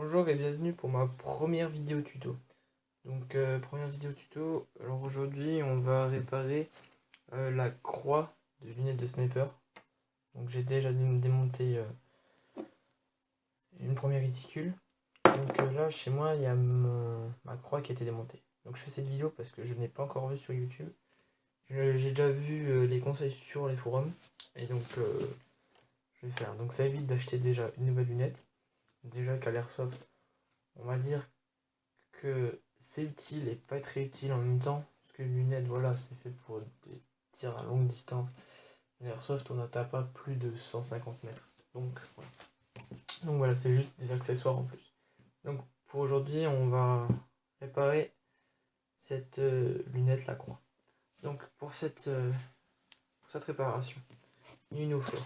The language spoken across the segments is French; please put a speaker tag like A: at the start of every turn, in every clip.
A: Bonjour et bienvenue pour ma première vidéo tuto. Donc première vidéo tuto, alors aujourd'hui on va réparer la croix de lunettes de sniper. Donc j'ai déjà démonté une première réticule. Donc là chez moi il y a ma croix qui a été démontée. Donc je fais cette vidéo parce que je n'ai pas encore vu sur YouTube. J'ai déjà vu les conseils sur les forums et donc je vais faire. Donc ça évite d'acheter déjà une nouvelle lunette. Déjà qu'à l'airsoft, on va dire que c'est utile et pas très utile en même temps, parce que les lunettes, voilà, c'est fait pour des tirs à longue distance. L'airsoft, on n'atteint pas plus de 150 mètres. Donc voilà, c'est juste des accessoires en plus. Donc pour aujourd'hui, on va réparer cette lunette la croix. Donc pour cette réparation, il nous faut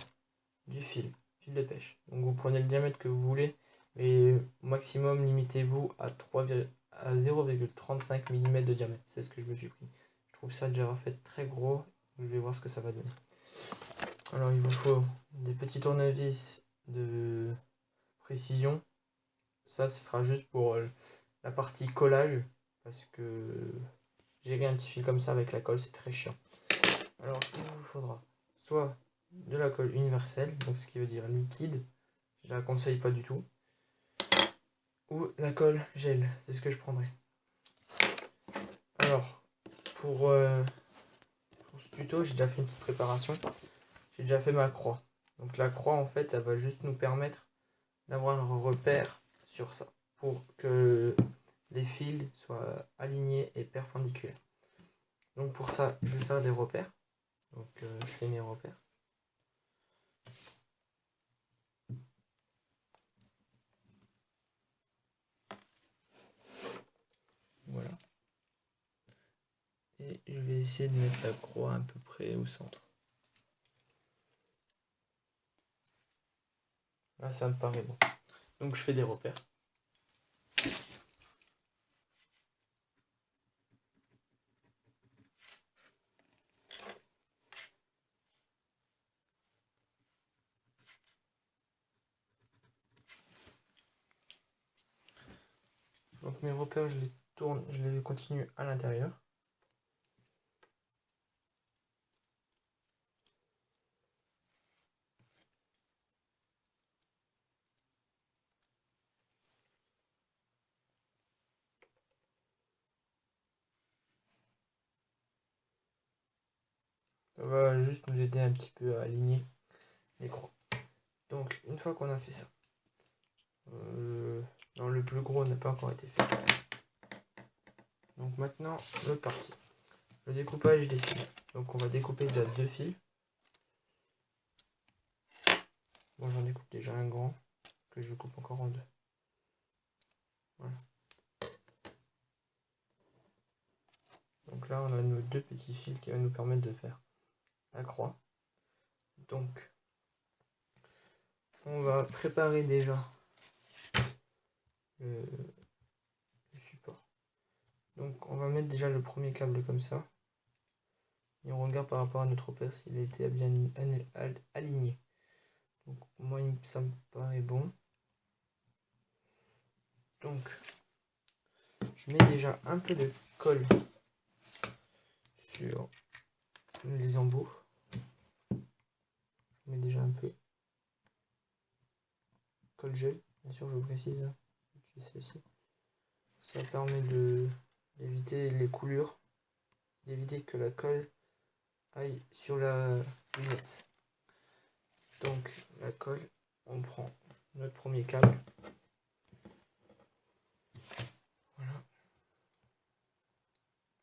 A: du fil de pêche. Donc vous prenez le diamètre que vous voulez, mais au maximum limitez-vous à 0,35 mm de diamètre. C'est ce que je me suis pris. Je trouve ça déjà fait très gros. Je vais voir ce que ça va donner. Alors il vous faut des petits tournevis de précision. Ça, ce sera juste pour la partie collage, parce que gérer un petit fil comme ça avec la colle, c'est très chiant. Alors il vous faudra soit de la colle universelle, donc ce qui veut dire liquide, je la conseille pas du tout, ou la colle gel, c'est ce que je prendrai. Alors pour ce tuto, j'ai déjà fait une petite préparation, j'ai déjà fait ma croix. Donc la croix en fait, elle va juste nous permettre d'avoir un repère sur ça, pour que les fils soient alignés et perpendiculaires. Donc pour ça, je vais faire des repères. Donc je fais mes repères. Voilà. Et je vais essayer de mettre la croix à peu près au centre. Là, ça me paraît bon. Donc je fais des repères. Donc mes repères, je les tourne, je les continue à l'intérieur. Ça va juste nous aider un petit peu à aligner les croix. Donc une fois qu'on a fait ça, non, le plus gros n'a pas encore été fait. Donc maintenant, l'autre partie, le découpage des fils. Donc on va découper déjà 2 fils. Bon, j'en découpe déjà un grand, que je coupe encore en 2. Voilà. Donc là, on a nos 2 petits fils qui vont nous permettre de faire la croix. Donc, on va préparer déjà le support. Donc, on va mettre déjà le premier câble comme ça. Et on regarde par rapport à notre repère s'il a été bien aligné. Donc, moi, ça me paraît bon. Donc, je mets déjà un peu de colle sur les embouts. Je mets déjà un peu. Colle gel, bien sûr, je vous précise. C'est ceci. Ça permet d'éviter les coulures, d'éviter que la colle aille sur la lunette. Donc la colle, on prend notre premier câble. Voilà.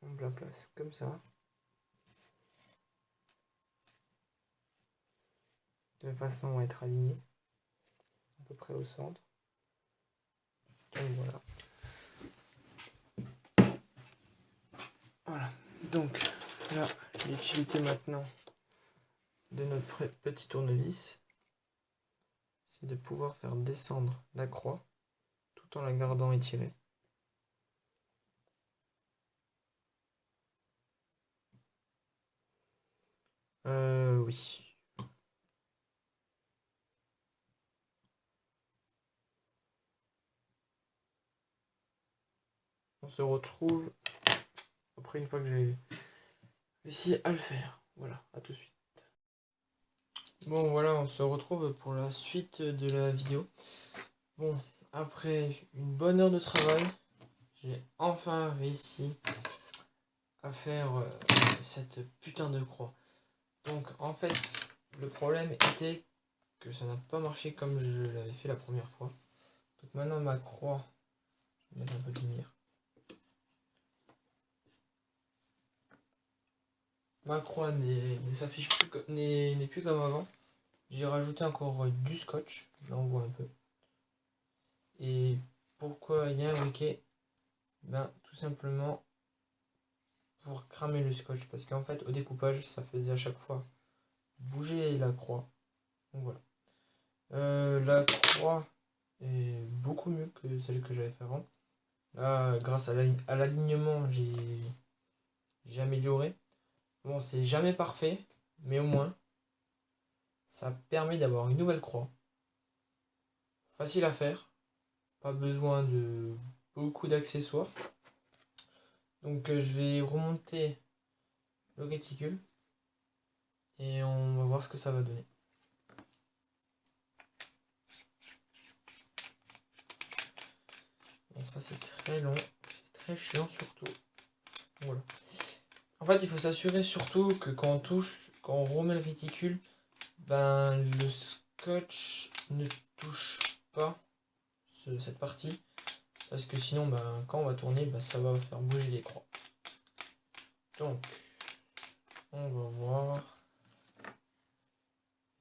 A: On la place comme ça. De façon à être aligné à peu près au centre. Donc voilà. Voilà. Donc là, l'utilité maintenant de notre petit tournevis, c'est de pouvoir faire descendre la croix tout en la gardant étirée. Oui. on se retrouve après une fois que j'ai réussi à le faire. Voilà, à tout de suite. Bon voilà, on se retrouve pour la suite de la vidéo. Bon, après une bonne heure de travail, j'ai enfin réussi à faire cette putain de croix. Donc en fait, le problème était que ça n'a pas marché comme je l'avais fait la première fois. Donc maintenant ma croix, je vais mettre un peu de lumière. Ma croix s'affiche plus, n'est plus comme avant. J'ai rajouté encore du scotch, là on voit un peu. Et pourquoi il y a un briquet? Ben tout simplement pour cramer le scotch, parce qu'en fait au découpage ça faisait à chaque fois bouger la croix. Donc voilà. La croix est beaucoup mieux que celle que j'avais fait avant. Là, grâce à l'alignement, j'ai amélioré. Bon, c'est jamais parfait, mais au moins, ça permet d'avoir une nouvelle croix. Facile à faire, pas besoin de beaucoup d'accessoires. Donc je vais remonter le réticule et on va voir ce que ça va donner. Bon, ça c'est très long, c'est très chiant surtout. Voilà. En fait, il faut s'assurer surtout que quand on touche, quand on remet le réticule, ben le scotch ne touche pas cette partie, parce que sinon ben, quand on va tourner, ben, ça va faire bouger les croix. Donc on va voir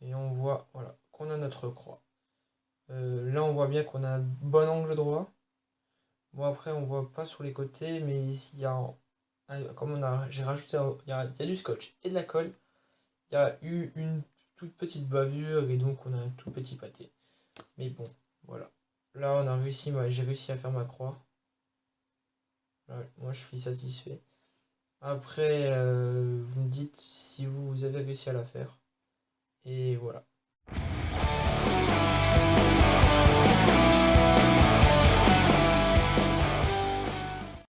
A: et on voit voilà qu'on a notre croix. Là on voit bien qu'on a un bon angle droit. Bon après on voit pas sur les côtés, mais il y a comme j'ai rajouté, il y a du scotch et de la colle. Il y a eu une toute petite bavure et donc on a un tout petit pâté. Mais bon, voilà. Là, on a réussi, j'ai réussi à faire ma croix. Là, moi, je suis satisfait. Après, vous me dites si vous avez réussi à la faire. Et voilà.